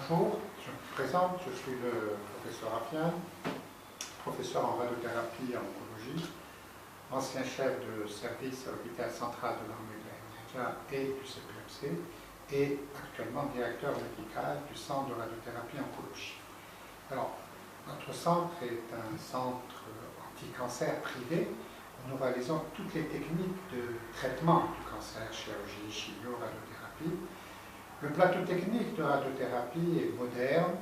Bonjour, je me présente, je suis le professeur Afian, professeur en radiothérapie et en oncologie, ancien chef de service à l'hôpital central de l'armée de l'air américain et du CPMC, et actuellement directeur médical du centre de radiothérapie et oncologie. Alors, notre centre est un centre anti-cancer privé où nous réalisons toutes les techniques de traitement du cancer, chirurgie, chimio, radiothérapie. Le plateau technique de radiothérapie est moderne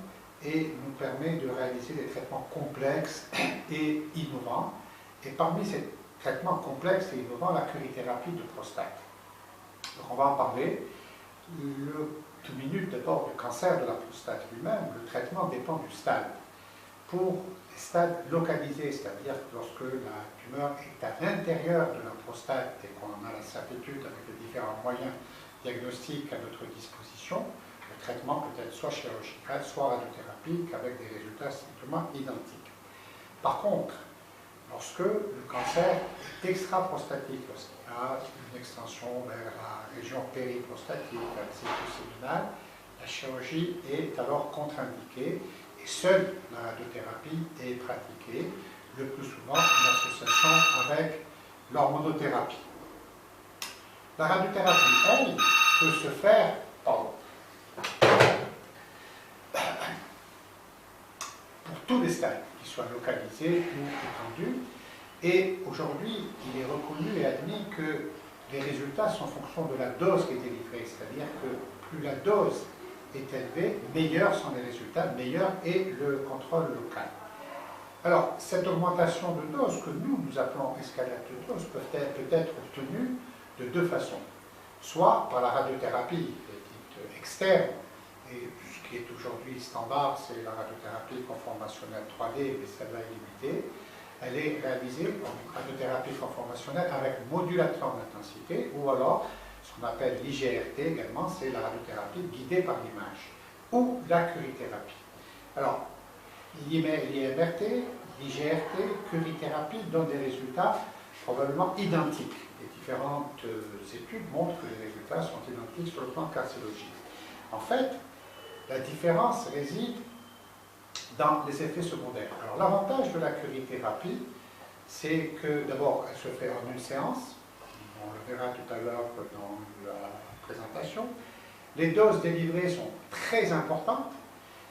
et nous permet de réaliser des traitements complexes et innovants. Et parmi ces traitements complexes et innovants, la curithérapie de prostate. Donc on va en parler. Tout minute d'abord du cancer de la prostate lui-même, le traitement dépend du stade. Pour les stades localisés, c'est-à-dire lorsque la tumeur est à l'intérieur de la prostate et qu'on a la certitude avec les différents moyens diagnostiques à notre disposition, le traitement peut être soit chirurgical, soit radiothérapique, avec des résultats strictement identiques. Par contre, lorsque le cancer est extra-prostatique, lorsqu'il y a une extension vers la région périprostatique, vers le cycle séminal, la chirurgie est alors contre-indiquée et seule la radiothérapie est pratiquée, le plus souvent en association avec l'hormonothérapie. La radiothérapie, elle, peut se faire pour tous les stades, qu'ils soient localisés ou étendus. Et aujourd'hui, il est reconnu et admis que les résultats sont en fonction de la dose qui est délivrée, c'est-à-dire que plus la dose est élevée, meilleurs sont les résultats, meilleur est le contrôle local. Alors, cette augmentation de dose que nous appelons escalade de dose peut être obtenue de deux façons. Soit par la radiothérapie dite externe, et ce qui est aujourd'hui standard, c'est la radiothérapie conformationnelle 3D, mais celle-là est limitée. Elle est réalisée en radiothérapie conformationnelle avec modulateur d'intensité, ou alors ce qu'on appelle l'IGRT également, c'est la radiothérapie guidée par l'image, ou la curithérapie. Alors, l'IMRT, l'IGRT, curithérapie donnent des résultats probablement identiques. Les différentes études montrent que les résultats sont identiques sur le plan carciologique. En fait, la différence réside dans les effets secondaires. Alors l'avantage de la curithérapie, c'est que d'abord, elle se fait en une séance, on le verra tout à l'heure dans la présentation. Les doses délivrées sont très importantes.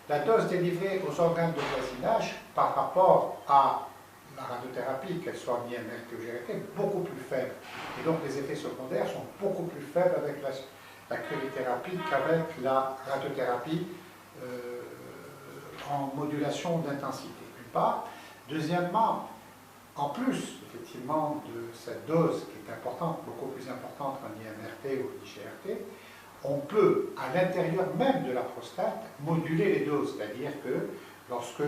La dose délivrée aux organes de voisinage par rapport à la radiothérapie, qu'elle soit en IMRT ou GRT, est beaucoup plus faible. Et donc les effets secondaires sont beaucoup plus faibles avec la curithérapie qu'avec la radiothérapie en modulation d'intensité, d'une part. Deuxièmement, en plus, effectivement, de cette dose qui est importante, beaucoup plus importante en IMRT ou en IGRT, on peut, à l'intérieur même de la prostate, moduler les doses. C'est-à-dire que lorsque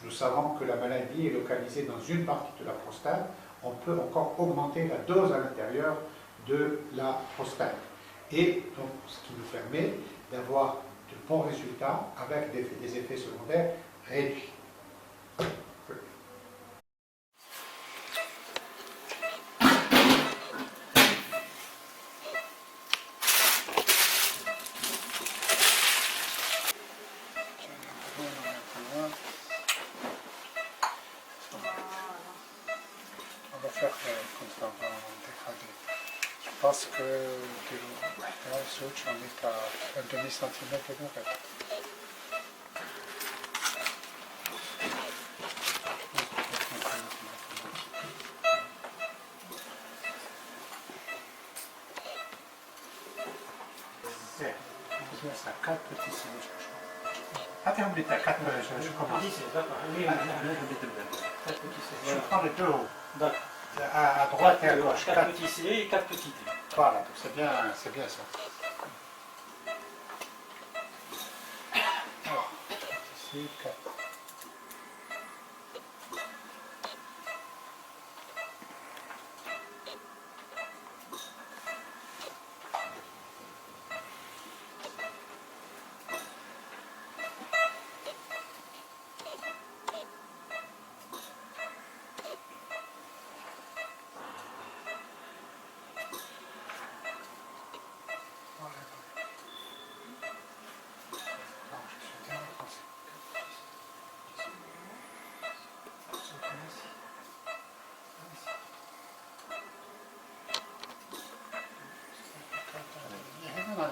nous savons que la maladie est localisée dans une partie de la prostate, on peut encore augmenter la dose à l'intérieur de la prostate. Et donc, ce qui nous permet d'avoir de bons résultats avec des effets secondaires réduits. On va faire comme ça, on va dégrader. Je pense que là, on est à un demi-centimètre de raie. Ça 4 petits sinus. Attends, on est à 4, je commence. Je prends les deux hauts. À droite et à gauche. 4 petits C et 4 petits D. Voilà, c'est bien ça. Alors, ici, 4.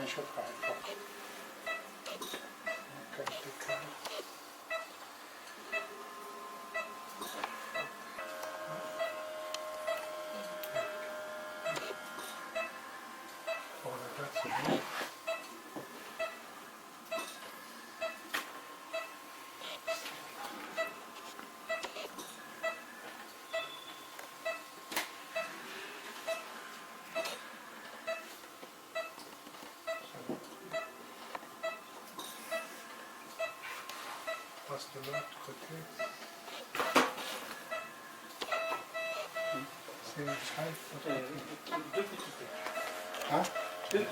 نشوفها فوق. Passe de l'autre côté. C'est une schleife. Deux petits peu. Hein? Deux.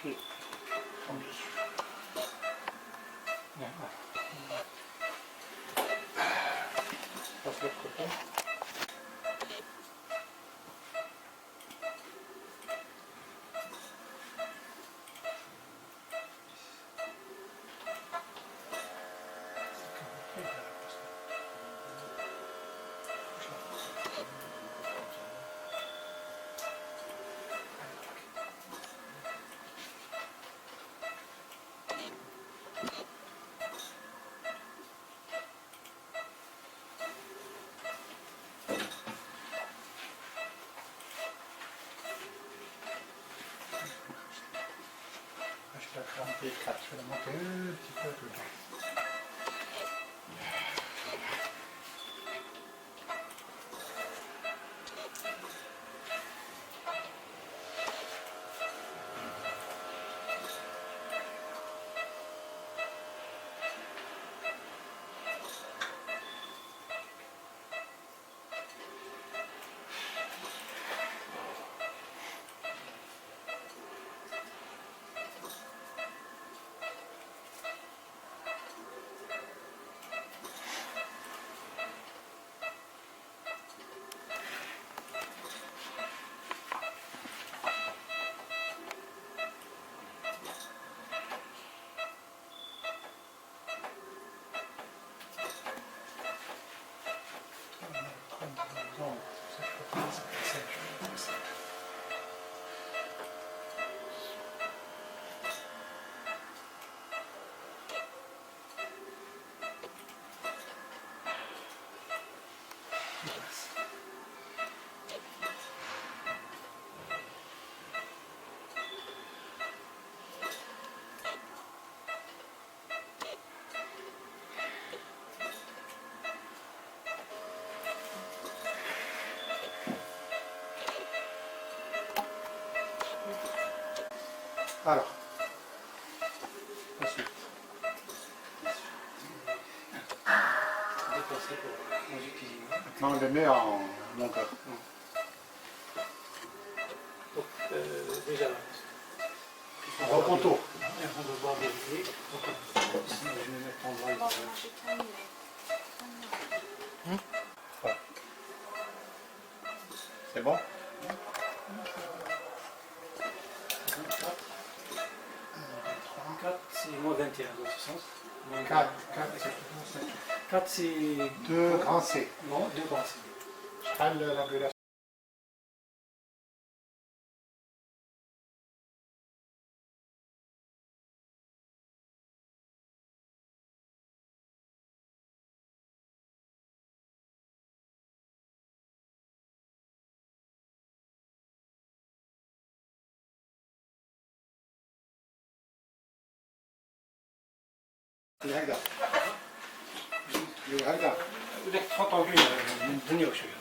Okay. Ja. Passe de l'autre côté. Je vais faire un peu 4, je vais la monter un petit peu tout le temps. Alors, ensuite, Déplacer pour manger cuisiner. maintenant on les met en longueur. Donc, déjà là. En recontour. On va voir vérifier. Sinon, je vais me mettre en droit. C'est bon? 4, c'est moins 21 dans ce sens. 4, 4, c'est 2 grands C. non, 2 grands C. شحال l'ambulation? هكذا هكذا بدك تحط عقلين الدنيا وشوية.